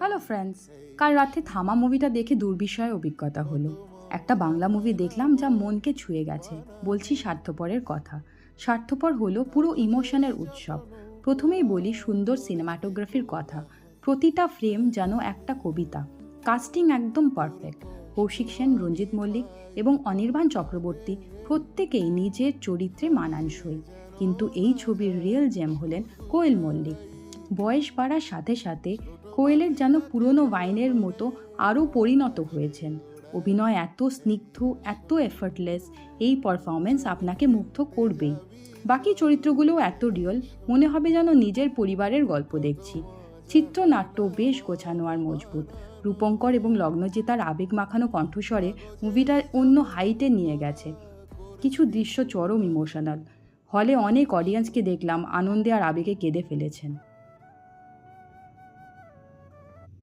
Hello friends, কাল রাতে থামা মুভিটা দেখে দুর্বিষয় অভিজ্ঞতা হলো। একটা বাংলা মুভি দেখলাম যা মনকে ছুঁয়ে গেছে। বলছি স্বার্থপরের কথা। স্বার্থপর হলো পুরো ইমোশনের উৎসব। প্রথমেই বলি সুন্দর সিনেমাটোগ্রাফির কথা। প্রতিটা ফ্রেম যেন একটা কবিতা। কাস্টিং একদম পারফেক্ট। কৌশিক সেন, রঞ্জিত মল্লিক এবং অনির্বাণ চক্রবর্তী প্রত্যেকেই নিজের চরিত্রে মানানসই। কিন্তু এই ছবির রিয়েল জেম হলেন কোয়েল মল্লিক। বয়স বাড়ার সাথে সাথে কোয়েলের যেন পুরনো ওয়াইনের মতো আরও পরিণত হয়েছেন। অভিনয় এত স্নিগ্ধ, এত এফর্টলেস, এই পারফরমেন্স আপনাকে মুগ্ধ করবেই। বাকি চরিত্রগুলোও এত রিয়েল, মনে হবে যেন নিজের পরিবারের গল্প দেখছি। চিত্রনাট্য বেশ গোছানো আর মজবুত। রূপঙ্কর এবং লগ্নজিতার আবেগ মাখানো কণ্ঠস্বরে মুভিটা অন্য হাইটে নিয়ে গেছে। কিছু দৃশ্য চরম ইমোশনাল। হলে অনেক অডিয়েন্সকে দেখলাম আনন্দে আর আবেগে কেঁদে ফেলেছেন।